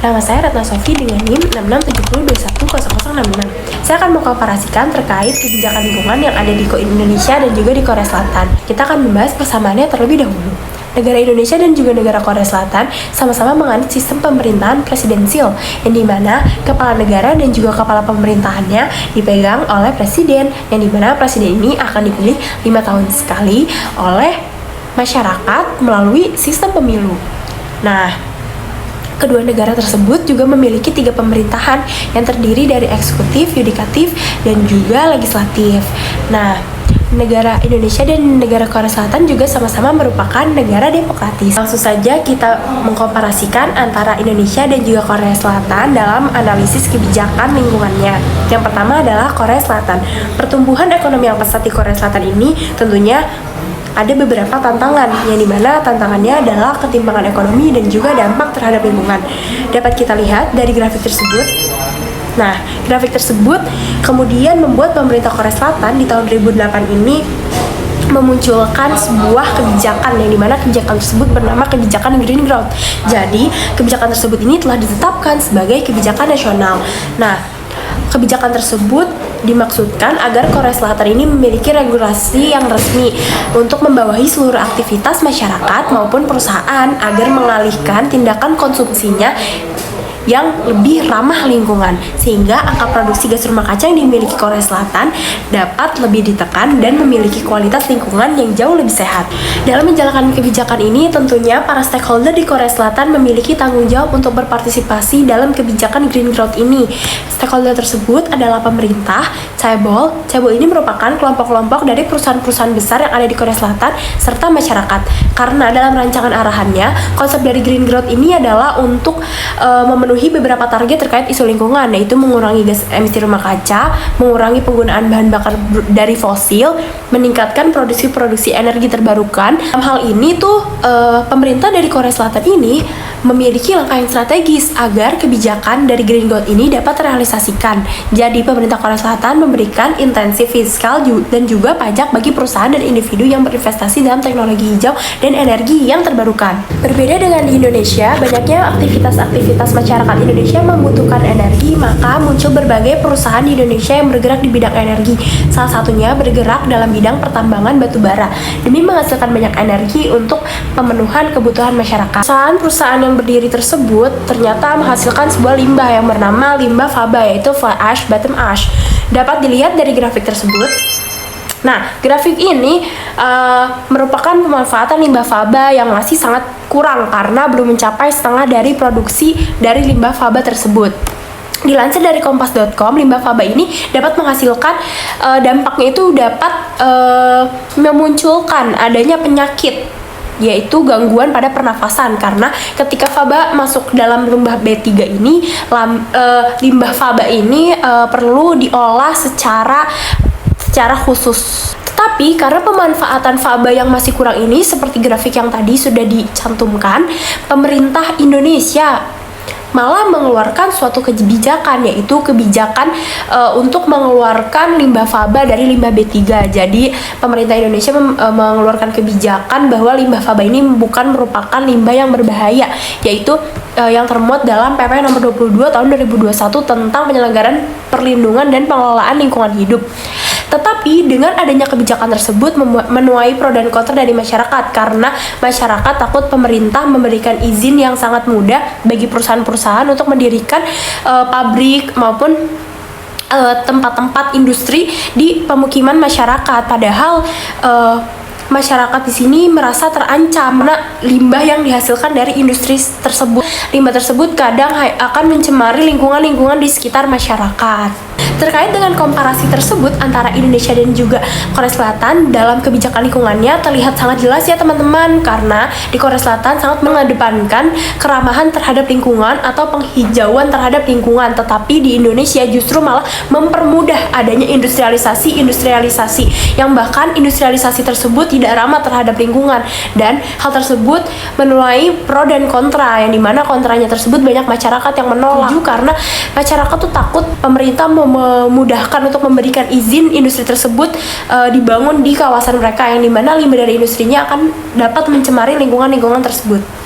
Nama saya Ratna Sofi dengan NIM 6670210066. Saya akan mengkomparasikan terkait kebijakan lingkungan yang ada di Indonesia dan juga di Korea Selatan. Kita akan membahas persamaannya terlebih dahulu. Negara Indonesia dan juga negara Korea Selatan sama-sama menganut sistem pemerintahan presidensial, yang dimana kepala negara dan juga kepala pemerintahannya dipegang oleh presiden, yang dimana presiden ini akan dipilih 5 tahun sekali oleh masyarakat melalui sistem pemilu. Nah, kedua negara tersebut juga memiliki 3 pemerintahan yang terdiri dari eksekutif, yudikatif, dan juga legislatif. Nah, negara Indonesia dan negara Korea Selatan juga sama-sama merupakan negara demokratis. Langsung saja kita mengkomparasikan antara Indonesia dan juga Korea Selatan dalam analisis kebijakan lingkungannya. Yang pertama adalah Korea Selatan. Pertumbuhan ekonomi yang pesat di Korea Selatan ini tentunya ada beberapa tantangan, yang dimana tantangannya adalah ketimpangan ekonomi dan juga dampak terhadap lingkungan. Dapat kita lihat dari grafik tersebut. Nah, grafik tersebut kemudian membuat pemerintah Korea Selatan di tahun 2008 ini memunculkan sebuah kebijakan, yang dimana kebijakan tersebut bernama kebijakan Green Growth. Jadi, kebijakan tersebut ini telah ditetapkan sebagai kebijakan nasional. Nah, kebijakan tersebut dimaksudkan agar Korea Selatan ini memiliki regulasi yang resmi untuk membawahi seluruh aktivitas masyarakat maupun perusahaan agar mengalihkan tindakan konsumsinya yang lebih ramah lingkungan, sehingga angka produksi gas rumah kaca yang dimiliki Korea Selatan dapat lebih ditekan dan memiliki kualitas lingkungan yang jauh lebih sehat. Dalam menjalankan kebijakan ini, tentunya para stakeholder di Korea Selatan memiliki tanggung jawab untuk berpartisipasi dalam kebijakan Green Growth ini. Stakeholder tersebut adalah pemerintah, chaebol. Chaebol ini merupakan kelompok-kelompok dari perusahaan-perusahaan besar yang ada di Korea Selatan serta masyarakat. Karena dalam rancangan arahannya, konsep dari Green Growth ini adalah untuk memenuhi beberapa target terkait isu lingkungan, yaitu mengurangi gas emisi rumah kaca, mengurangi penggunaan bahan bakar dari fosil, meningkatkan produksi energi terbarukan. Dalam hal ini tuh pemerintah dari Korea Selatan ini memiliki langkah yang strategis agar kebijakan dari Green Growth ini dapat terrealisasikan. Jadi pemerintah Korea Selatan memberikan intensif fiskal dan juga pajak bagi perusahaan dan individu yang berinvestasi dalam teknologi hijau dan energi yang terbarukan. Berbeda dengan di Indonesia, banyaknya aktivitas masyarakat Indonesia membutuhkan energi, maka muncul berbagai perusahaan di Indonesia yang bergerak di bidang energi. Salah satunya bergerak dalam bidang pertambangan batubara demi menghasilkan banyak energi untuk pemenuhan kebutuhan masyarakat. Perusahaan yang berdiri tersebut ternyata menghasilkan sebuah limbah yang bernama limbah faba, yaitu fly ash, bottom ash. Dapat dilihat dari grafik tersebut. Nah, grafik ini merupakan pemanfaatan limbah faba yang masih sangat kurang karena belum mencapai setengah dari produksi dari limbah faba tersebut. Dilansir dari kompas.com, limbah faba ini dapat menghasilkan dampaknya itu dapat memunculkan adanya penyakit, yaitu gangguan pada pernafasan, karena ketika faba masuk dalam limbah B3 ini, limbah faba ini perlu diolah secara khusus. Tetapi karena pemanfaatan faba yang masih kurang ini, seperti grafik yang tadi sudah dicantumkan, pemerintah Indonesia malah mengeluarkan suatu kebijakan, yaitu kebijakan untuk mengeluarkan limbah faba dari limbah B3. Jadi pemerintah Indonesia mengeluarkan kebijakan bahwa limbah faba ini bukan merupakan limbah yang berbahaya, yaitu yang termuat dalam PP nomor 22 tahun 2021 tentang penyelenggaraan perlindungan dan pengelolaan lingkungan hidup. Tetapi dengan adanya kebijakan tersebut menuai pro dan kontra dari masyarakat, karena masyarakat takut pemerintah memberikan izin yang sangat mudah bagi perusahaan-perusahaan untuk mendirikan pabrik maupun tempat-tempat industri di pemukiman masyarakat. Padahal masyarakat di sini merasa terancam karena limbah yang dihasilkan dari industri tersebut. Limbah tersebut kadang akan mencemari lingkungan di sekitar masyarakat. Terkait dengan komparasi tersebut antara Indonesia dan juga Korea Selatan dalam kebijakan lingkungannya terlihat sangat jelas ya teman-teman, karena di Korea Selatan sangat mengedepankan keramahan terhadap lingkungan atau penghijauan terhadap lingkungan, tetapi di Indonesia justru malah mempermudah adanya industrialisasi yang bahkan industrialisasi tersebut tidak ramah terhadap lingkungan, dan hal tersebut menuai pro dan kontra, yang dimana kontranya tersebut banyak masyarakat yang menolak karena masyarakat tuh takut pemerintah memudahkan untuk memberikan izin industri tersebut dibangun di kawasan mereka, yang dimana limbah dari industrinya akan dapat mencemari lingkungan tersebut.